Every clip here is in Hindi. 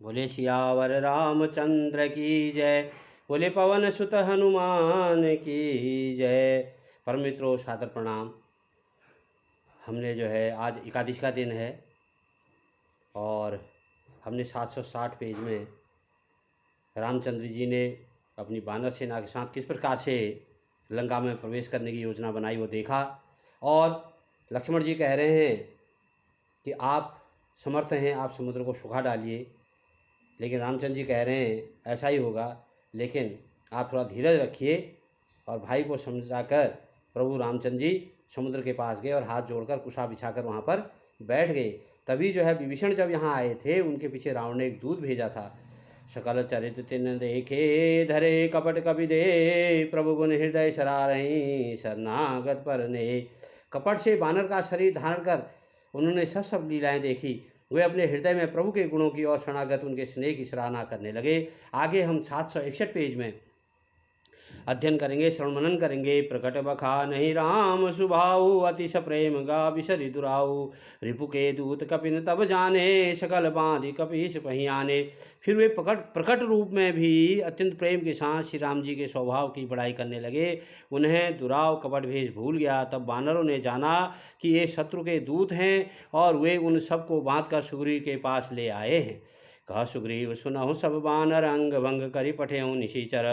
बोले सियावर रामचंद्र की जय। बोले पवन सुत हनुमान की जय। परम मित्रों, सादर प्रणाम। हमने जो है आज एकादशी का दिन है और हमने 760 पेज में रामचंद्र जी ने अपनी वानर सेना के साथ किस प्रकार से लंका में प्रवेश करने की योजना बनाई वो देखा। और लक्ष्मण जी कह रहे हैं कि आप समर्थ हैं, आप समुद्र को सुखा डालिए, लेकिन रामचंद्र जी कह रहे हैं ऐसा ही होगा, लेकिन आप थोड़ा धीरज रखिए। और भाई को समझाकर प्रभु रामचंद्र जी समुद्र के पास गए और हाथ जोड़कर कुशा बिछाकर वहाँ पर बैठ गए। तभी जो है विभीषण जब यहाँ आए थे, उनके पीछे रावण ने एक दूत भेजा था। सकल चरित तिन देखे, धरे कपट कपि दे, प्रभु गुण हृदय सरारहीं, शरणागत पर ने। कपट से बानर का शरीर धारण कर उन्होंने सब लीलाएं देखी। वे अपने हृदय में प्रभु के गुणों की और शरणागत उनके स्नेह की सराहना करने लगे। आगे हम 761 पेज में अध्ययन करेंगे, श्रवण मनन करेंगे। प्रकट बखा नहीं राम सुभाऊ, अतिश प्रेम गा बिसरि दुराऊ, रिपु के दूत कपिन तब जाने, सकल बांधि कपीस पहियाने। फिर वे प्रकट रूप में भी अत्यंत प्रेम के साथ श्री राम जी के स्वभाव की बड़ाई करने लगे। उन्हें दुराव कपट भेष भूल गया। तब वानरों ने जाना कि ये शत्रु के दूत हैं और वे उन सबको बांध कर सुग्रीव के पास ले आए हैं। कह सुग्रीव सुनहु सब बानर, अंग भंग करि पठेहु निशिचर।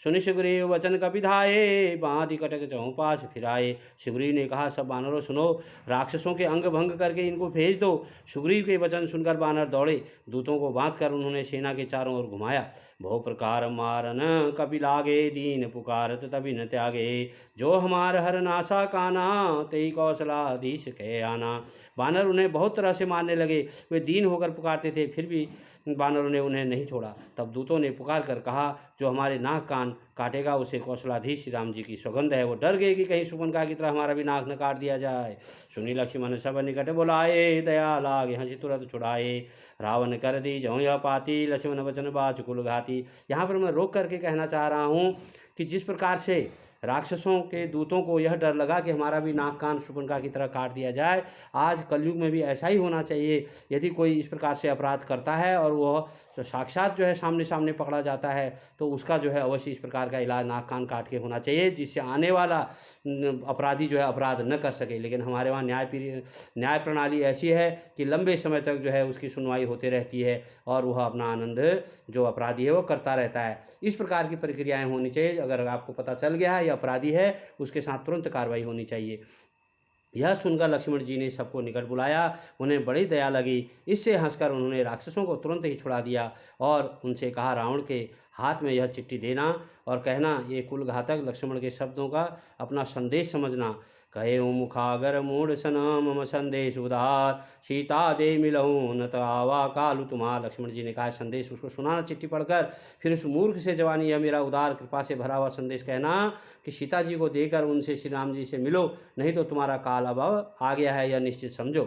सुनि सुग्रीव वचन कपिधाये, बाँधि कटक चहुँ पास फिराए। सुग्रीव ने कहा, सब बानरों सुनो, राक्षसों के अंग भंग करके इनको भेज दो। सुग्रीव के वचन सुनकर बानर दौड़े। दूतों को बांध कर उन्होंने सेना के चारों ओर घुमाया। बहु प्रकार मारन कपि लागे, दीन पुकारत तभी न त्यागे। जो हमार हर नासा काना, तेई कौशलाधीश कह आना। बानर उन्हें बहुत तरह से मारने लगे। वे दीन होकर पुकारते थे, फिर भी बानरों ने उन्हें नहीं छोड़ा। तब दूतों ने पुकार कर कहा, जो हमारे नाक कान काटेगा उसे कौशलाधीश श्री राम जी की सौगंध है। वो डर गए कि कहीं सुपनका की तरह हमारा भी नाक न काट दिया जाए। सुनी लक्ष्मण सब निकट बुलाए, दया लागे हंसी तुरंत छुड़ाए। रावण कर दी जौ यह पाती, लक्ष्मण वचन बाच कुल घाती। यहाँ पर मैं रोक करके कहना चाह रहा हूँ कि जिस प्रकार से राक्षसों के दूतों को यह डर लगा कि हमारा भी नाक कान शूर्पणखा की तरह काट दिया जाए, आज कलयुग में भी ऐसा ही होना चाहिए। यदि कोई इस प्रकार से अपराध करता है और वह तो साक्षात जो है सामने सामने पकड़ा जाता है, तो उसका जो है अवश्य इस प्रकार का इलाज नाक कान काट के होना चाहिए, जिससे आने वाला अपराधी जो है अपराध न कर सके। लेकिन हमारे वहाँ न्याय प्रणाली ऐसी है कि लंबे समय तक जो है उसकी सुनवाई होती रहती है और वह अपना आनंद जो अपराधी है वो करता रहता है। इस प्रकार की प्रक्रियाएं होनी चाहिए। अगर आपको पता चल गया है यह अपराधी है, उसके साथ तुरंत कार्रवाई होनी चाहिए। यह सुनकर लक्ष्मण जी ने सबको निकट बुलाया। उन्हें बड़ी दया लगी। इससे हंसकर उन्होंने राक्षसों को तुरंत ही छुड़ा दिया और उनसे कहा, रावण के हाथ में यह चिट्ठी देना और कहना, ये कुल घातक लक्ष्मण के शब्दों का अपना संदेश समझना। कहे मुखागर मूढ़ सन मम संदेश उदार, सीता दे मिलहूँ न आवा कालु तुम्हार। लक्ष्मण जी ने कहा, संदेश उसको सुनाना चिट्ठी पढ़कर। फिर उस मूर्ख से जवानी, यह मेरा उदार कृपा से भरा हुआ संदेश कहना कि सीता जी को देकर उनसे श्री राम जी से मिलो, नहीं तो तुम्हारा काल अब आ गया है, यह निश्चित समझो।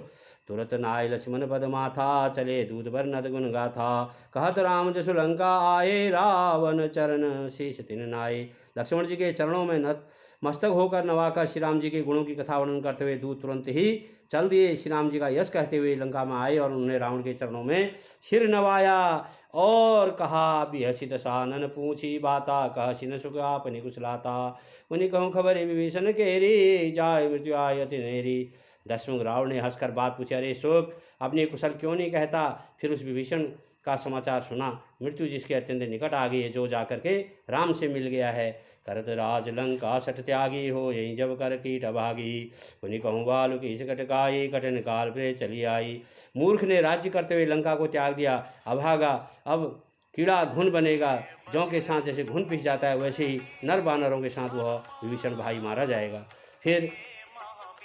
तुरत नाय लक्ष्मण पद माथा, चले दूत बर नद गुण गाथा। कहत राम जसु लंका आए, रावण चरण शेष तिन नाये। लक्ष्मण जी के चरणों में मस्तक होकर नवाकर श्री राम जी के गुणों की कथा वर्णन करते हुए दूत तुरंत ही चल दिए। श्री राम जी का यश कहते हुए लंका में आए और उन्होंने रावण के चरणों में सिर नवाया और कहा, बिहसी दशानन पूछी बाता, कहसी न सुख आपने कुशलाता। उन्हीं कहूँ खबर विभीषण केरी, जाय मृत्यु आयति नेरी। दशमुख रावण ने हंसकर बात पूछी, अरे सुख, अपनी कुशल क्यों नहीं कहता। फिर उस विभीषण का समाचार सुना। मृत्यु जिसके अत्यंत निकट आ गई है, जो जाकर के राम से मिल गया है। करत राज लंका सठ त्यागी, हो यही जब कर कीट अभागी। उन्हीं कहूँ बालु की कटकाई, कठिन काल पे चली आई। मूर्ख ने राज्य करते हुए लंका को त्याग दिया, अभागा अब कीड़ा घुन बनेगा। जौ के साथ जैसे घुन पिस जाता है, वैसे ही नर बानरों के साथ वह विभीषण भाई मारा जाएगा। फिर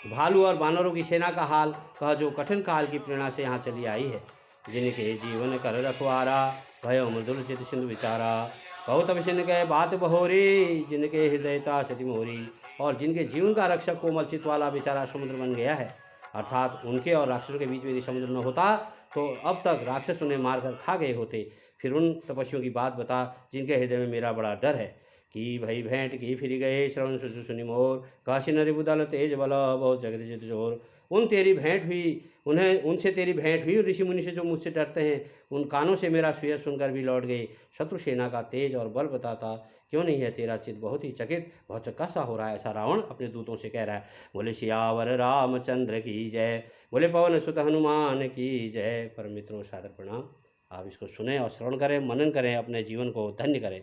भालू और बानरों की सेना का हाल कह, जो कठिन काल की प्रेरणा से यहाँ चली आई है। जिनके जीवन कर रखवारा, भयो मृदुल चित सिंधु विचारा। बहुत अवश्य कहे बात बहोरी, जिनके हृदयता सती मोरी। और जिनके जीवन का रक्षक कोमल चित वाला बेचारा समुद्र बन गया है। अर्थात उनके और राक्षसों के बीच में यदि समुद्र न होता तो अब तक राक्षस उन्हें मारकर खा गए होते। फिर उन तपस्वियों की बात बता, जिनके हृदय में मेरा बड़ा डर है। कि भई भेंट की फिर गए, श्रवण सुनि मोर। काशी नरि बुदल तेज बल, बहुत जगत जित जोर। उन तेरी भेंट हुई, उन्हें उनसे तेरी भेंट हुई, ऋषि मुनि से जो मुझसे डरते हैं, उन कानों से मेरा सुयश सुनकर भी लौट गए। शत्रु सेना का तेज और बल बताता क्यों नहीं है तेरा चित्त बहुत ही चकित, बहुत चक्का सा हो रहा है, ऐसा रावण अपने दूतों से कह रहा है। बोले सियावर रामचंद्र की जय, बोले पवन सुत हनुमान की जय। परम मित्रों सादर प्रणाम। आप इसको सुने और श्रवण करें, मनन करें, अपने जीवन को धन्य करें।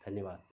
धन्यवाद।